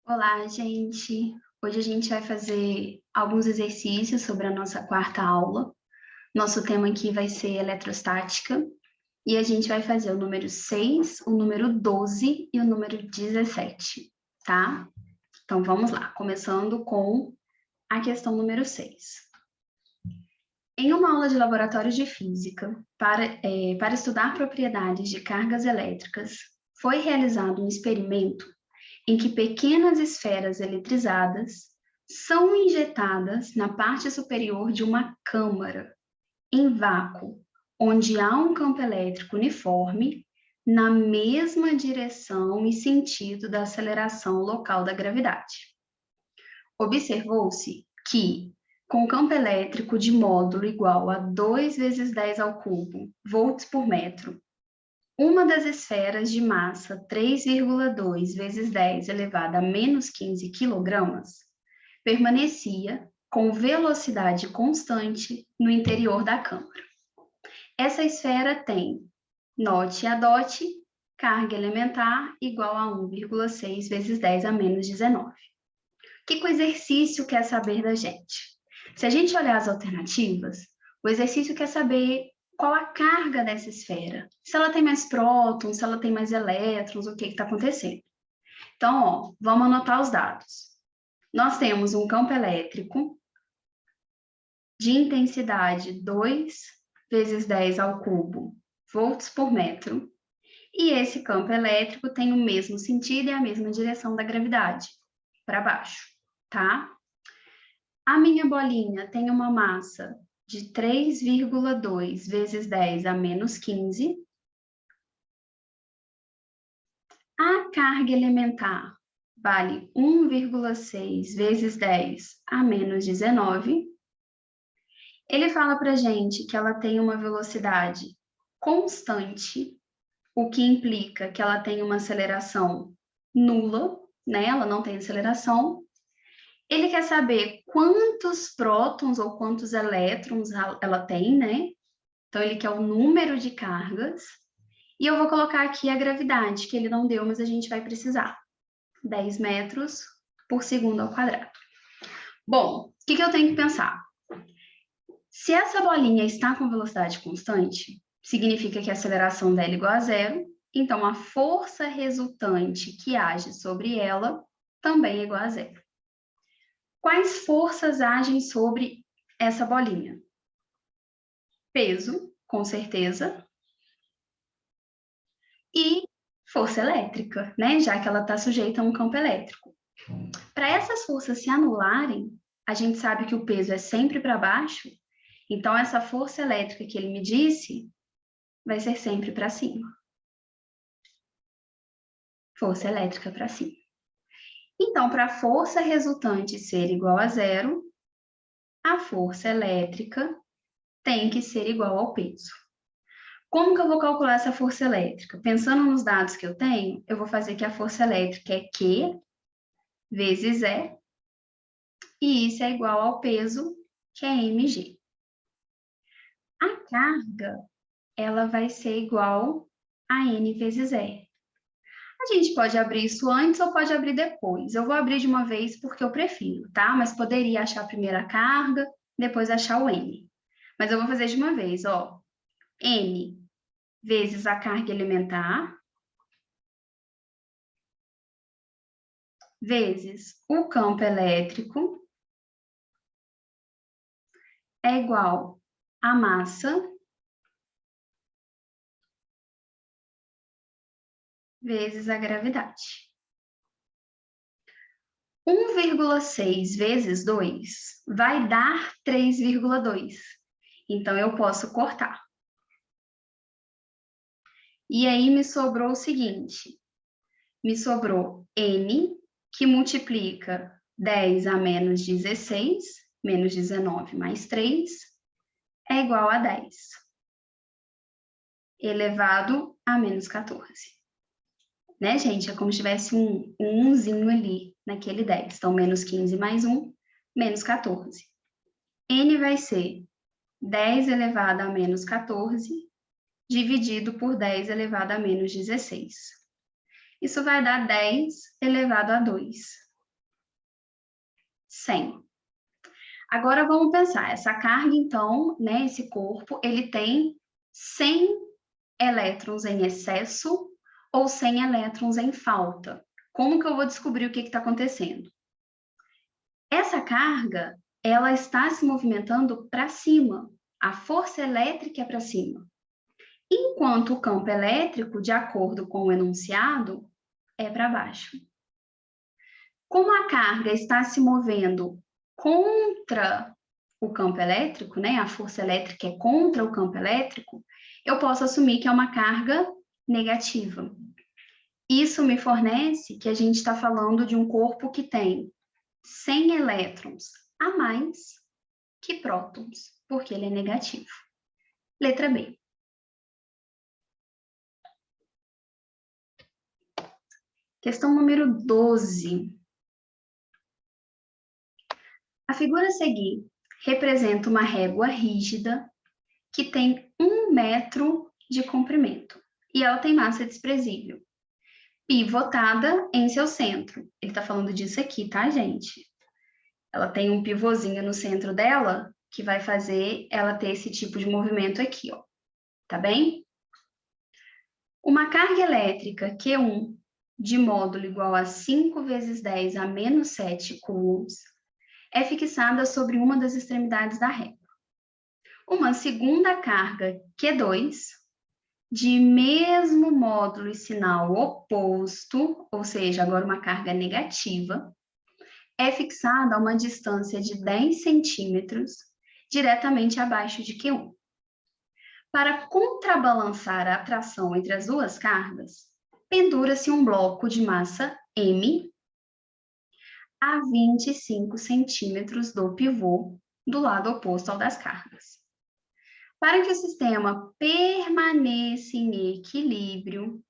Olá, gente! Hoje a gente vai fazer alguns exercícios sobre a nossa quarta aula. Nosso tema aqui vai ser eletrostática e a gente vai fazer o número 6, o número 12 e o número 17, tá? Então vamos lá, começando com a questão número 6. Em uma aula de laboratório de física, para estudar propriedades de cargas elétricas, foi realizado um experimento em que pequenas esferas eletrizadas são injetadas na parte superior de uma câmara, em vácuo, onde há um campo elétrico uniforme na mesma direção e sentido da aceleração local da gravidade. Observou-se que, com campo elétrico de módulo igual a 2 vezes 10 ao cubo volts por metro, uma das esferas de massa 3,2 vezes 10 elevada a menos 15 quilogramas permanecia com velocidade constante no interior da câmara. Essa esfera tem, note a DOT, carga elementar igual a 1,6 vezes 10 a menos 19. O que o exercício quer saber da gente? Se a gente olhar as alternativas, o exercício quer saber qual a carga dessa esfera. Se ela tem mais prótons, se ela tem mais elétrons, o que está acontecendo. Então, ó, vamos anotar os dados. Nós temos um campo elétrico de intensidade 2 vezes 10 ao cubo volts por metro, e esse campo elétrico tem o mesmo sentido e a mesma direção da gravidade, para baixo, tá? A minha bolinha tem uma massa de 3,2 vezes 10 a menos 15. A carga elementar vale 1,6 vezes 10 a menos 19. Ele fala para a gente que ela tem uma velocidade constante, o que implica que ela tem uma aceleração nula, né? Ela não tem aceleração. Ele quer saber quantos prótons ou quantos elétrons ela tem, né? Então, ele quer o número de cargas. E eu vou colocar aqui a gravidade, que ele não deu, mas a gente vai precisar. 10 metros por segundo ao quadrado. Bom, o que eu tenho que pensar? Se essa bolinha está com velocidade constante, significa que a aceleração dela é igual a zero, então a força resultante que age sobre ela também é igual a zero. Quais forças agem sobre essa bolinha? Peso, com certeza, e força elétrica, né? Já que ela está sujeita a um campo elétrico. Para essas forças se anularem, a gente sabe que o peso é sempre para baixo, então essa força elétrica que ele me disse vai ser sempre para cima. Força elétrica para cima. Então, para a força resultante ser igual a zero, a força elétrica tem que ser igual ao peso. Como que eu vou calcular essa força elétrica? Pensando nos dados que eu tenho, eu vou fazer que a força elétrica é Q vezes E, e isso é igual ao peso, que é mg. A carga, ela vai ser igual a N vezes E. A gente pode abrir isso antes ou pode abrir depois. Eu vou abrir de uma vez porque eu prefiro, tá? Mas poderia achar primeiro a carga, depois achar o N. Mas eu vou fazer de uma vez, ó. N vezes a carga elementar, vezes o campo elétrico, é igual a massa vezes a gravidade. 1,6 vezes 2 vai dar 3,2. Então, eu posso cortar. E aí, me sobrou o seguinte. Me sobrou N, que multiplica 10 a menos 16, menos 19 mais 3, é igual a 10, elevado a menos 14. Né, gente? É como se tivesse um umzinho ali, naquele 10. Então, menos 15 mais 1, menos 14. N vai ser 10 elevado a menos 14, dividido por 10 elevado a menos 16. Isso vai dar 10 elevado a 2. 100. Agora vamos pensar, essa carga, então, né, esse corpo, ele tem 100 elétrons em excesso ou 100 elétrons em falta. Como que eu vou descobrir o que está acontecendo? Essa carga, ela está se movimentando para cima. A força elétrica é para cima. Enquanto o campo elétrico, de acordo com o enunciado, é para baixo. Como a carga está se movendo contra o campo elétrico, né? A força elétrica é contra o campo elétrico, eu posso assumir que é uma carga negativa. Isso me fornece que a gente está falando de um corpo que tem 100 elétrons a mais que prótons, porque ele é negativo. Letra B. Questão número 12. A figura a seguir representa uma régua rígida que tem 1 metro de comprimento e ela tem massa desprezível, pivotada em seu centro. Ele está falando disso aqui, tá, gente? Ela tem um pivôzinho no centro dela que vai fazer ela ter esse tipo de movimento aqui, ó. Tá bem? Uma carga elétrica Q1 de módulo igual a 5 vezes 10 a menos 7 coulombs é fixada sobre uma das extremidades da régua. Uma segunda carga Q2, de mesmo módulo e sinal oposto, ou seja, agora uma carga negativa, é fixada a uma distância de 10 centímetros, diretamente abaixo de Q1. Para contrabalançar a atração entre as duas cargas, pendura-se um bloco de massa M a 25 centímetros do pivô, do lado oposto ao das cargas. Para que o sistema permaneça em equilíbrio,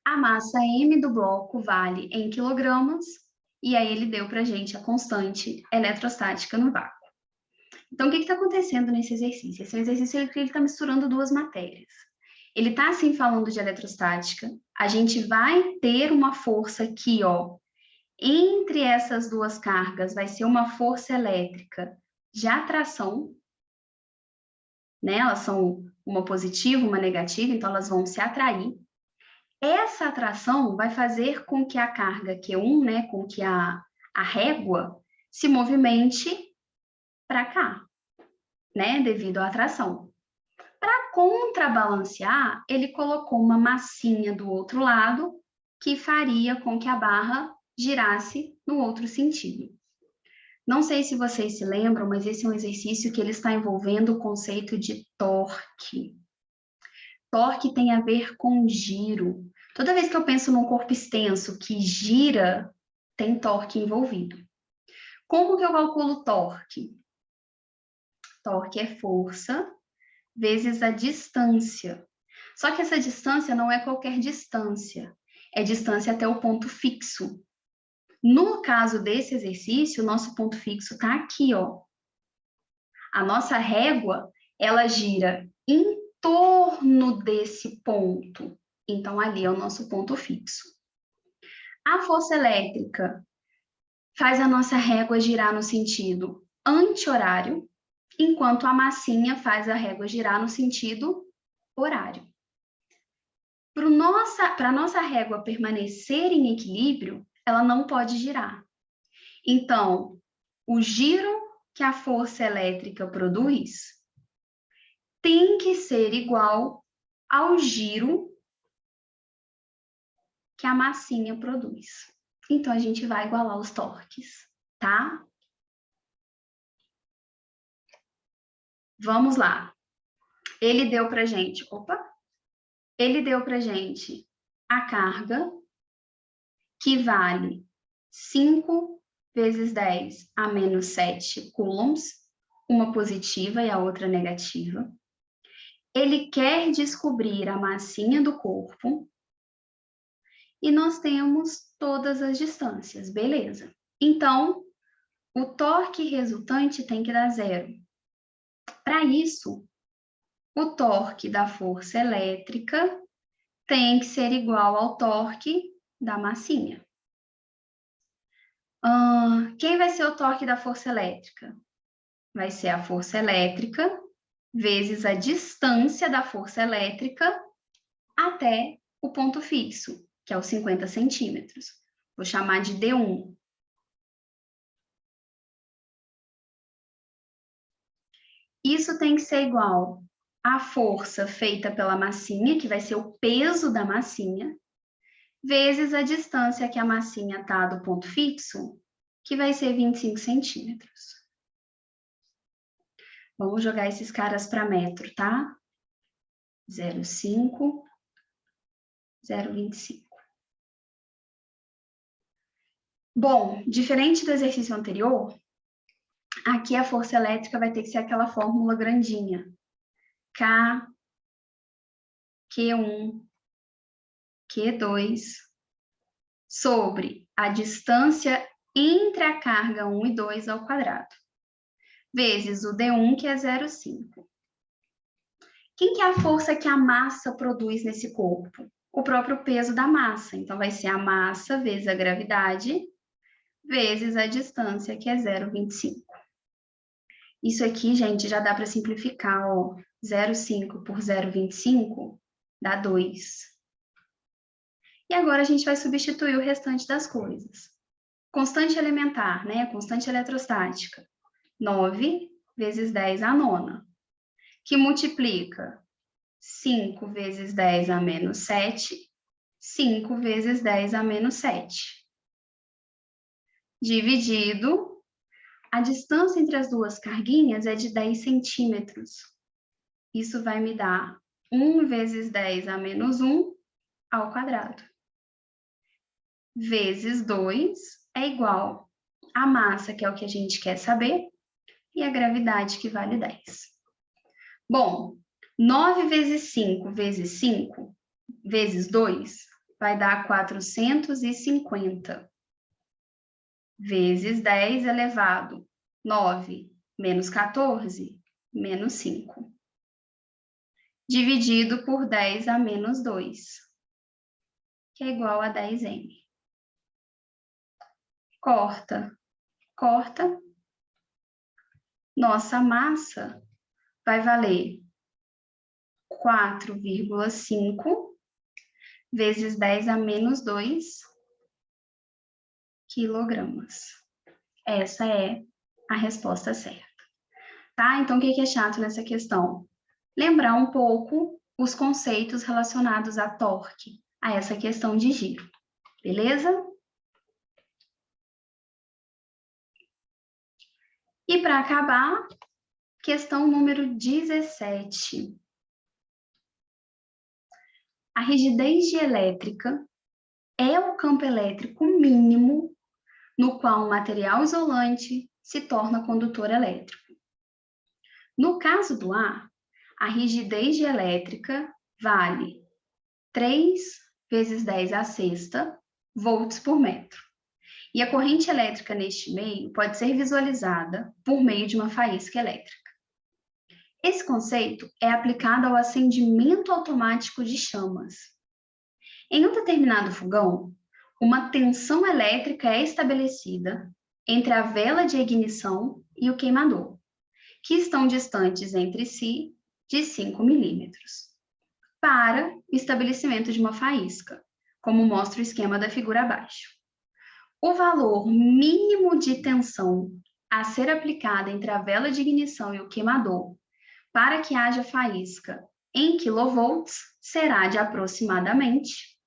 a massa M do bloco vale em quilogramas, e aí ele deu para a gente a constante eletrostática no vácuo. Então, o que está acontecendo nesse exercício? Esse exercício ele está misturando duas matérias. Ele está, assim, falando de eletrostática. A gente vai ter uma força aqui, ó, entre essas duas cargas, vai ser uma força elétrica de atração, né? Elas são uma positiva, uma negativa, então elas vão se atrair. Essa atração vai fazer com que a carga Q1, né, com que a régua se movimente para cá, né, devido à atração. Para contrabalancear, ele colocou uma massinha do outro lado que faria com que a barra girasse no outro sentido. Não sei se vocês se lembram, mas esse é um exercício que ele está envolvendo o conceito de torque. Torque tem a ver com giro. Toda vez que eu penso num corpo extenso que gira, tem torque envolvido. Como que eu calculo torque? Torque é força vezes a distância. Só que essa distância não é qualquer distância, é distância até o ponto fixo. No caso desse exercício, o nosso ponto fixo está aqui, ó. A nossa régua, ela gira em torno desse ponto. Então, ali é o nosso ponto fixo. A força elétrica faz a nossa régua girar no sentido anti-horário, enquanto a massinha faz a régua girar no sentido horário. Para a nossa régua permanecer em equilíbrio, ela não pode girar. Então, o giro que a força elétrica produz tem que ser igual ao giro que a massinha produz. Então, a gente vai igualar os torques, tá? Vamos lá. Ele deu pra gente, ele deu pra gente a carga que vale 5 vezes 10 a menos 7 coulombs, uma positiva e a outra negativa. Ele quer descobrir a massinha do corpo e nós temos todas as distâncias, beleza. Então, o torque resultante tem que dar 0. Para isso, o torque da força elétrica tem que ser igual ao torque da massinha. Quem vai ser o torque da força elétrica? Vai ser a força elétrica vezes a distância da força elétrica até o ponto fixo, que é os 50 centímetros. Vou chamar de D1. Isso tem que ser igual à força feita pela massinha, que vai ser o peso da massinha, vezes a distância que a massinha está do ponto fixo, que vai ser 25 centímetros. Vamos jogar esses caras para metro, tá? 0,5, 0,25. Bom, diferente do exercício anterior, aqui a força elétrica vai ter que ser aquela fórmula grandinha. K, Q1, Q2, sobre a distância entre a carga 1 e 2 ao quadrado, vezes o D1, que é 0,5. Quem que é a força que a massa produz nesse corpo? O próprio peso da massa. Então, vai ser a massa vezes a gravidade, vezes a distância, que é 0,25. Isso aqui, gente, já dá para simplificar, ó. 0,5 por 0,25 dá 2. E agora a gente vai substituir o restante das coisas. Constante elementar, né? Constante eletrostática. 9 vezes 10 à nona, que multiplica 5 vezes 10 a menos 7, 5 vezes 10 a menos 7. Dividido, a distância entre as duas carguinhas é de 10 centímetros. Isso vai me dar 1 vezes 10 a menos 1 ao quadrado. Vezes 2 é igual a massa, que é o que a gente quer saber, e a gravidade, que vale 10. Bom, 9 vezes 5 vezes 5 vezes 2 vai dar 450. Vezes 10 elevado 9 menos 14, menos 5. Dividido por 10 a menos 2, que é igual a 10m. Corta, corta. Nossa massa vai valer 4,5 vezes 10 a menos 2 quilogramas. Essa é a resposta certa. Tá? Então, o que é chato nessa questão? Lembrar um pouco os conceitos relacionados a torque, a essa questão de giro. Beleza? E para acabar, questão número 17. A rigidez dielétrica é o campo elétrico mínimo no qual um material isolante se torna condutor elétrico. No caso do ar, a rigidez dielétrica vale 3 vezes 10 à sexta volts por metro. E a corrente elétrica neste meio pode ser visualizada por meio de uma faísca elétrica. Esse conceito é aplicado ao acendimento automático de chamas. Em um determinado fogão, uma tensão elétrica é estabelecida entre a vela de ignição e o queimador, que estão distantes entre si de 5 milímetros, para o estabelecimento de uma faísca, como mostra o esquema da figura abaixo. O valor mínimo de tensão a ser aplicada entre a vela de ignição e o queimador para que haja faísca em quilovolts será de aproximadamente.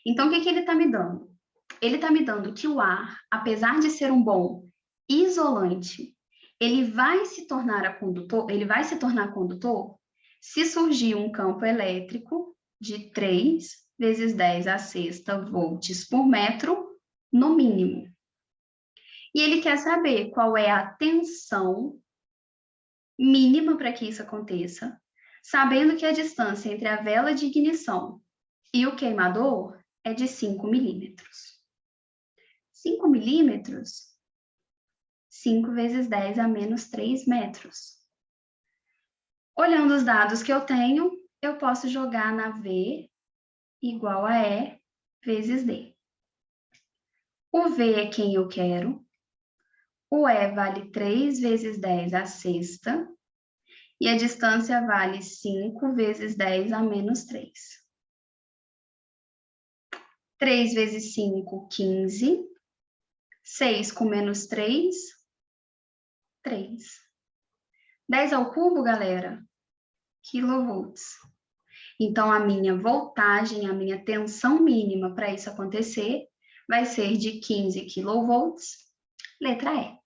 Então, o que ele está me dando? Ele está me dando que o ar, apesar de ser um bom isolante, ele vai se tornar condutor se surgir um campo elétrico de 3 vezes 10 à sexta volts por metro, no mínimo. E ele quer saber qual é a tensão mínima para que isso aconteça, sabendo que a distância entre a vela de ignição e o queimador é de 5 milímetros. 5 milímetros, 5 vezes 10 a menos 3 metros. Olhando os dados que eu tenho, eu posso jogar na V igual a E vezes D. O V é quem eu quero. O E vale 3 vezes 10 à sexta. E a distância vale 5 vezes 10 a menos 3. 3 vezes 5, 15. 6 com menos 3, 3. 10 ao cubo, galera? Quilovolts. Então, a minha voltagem, a minha tensão mínima para isso acontecer vai ser de 15 kV, letra E.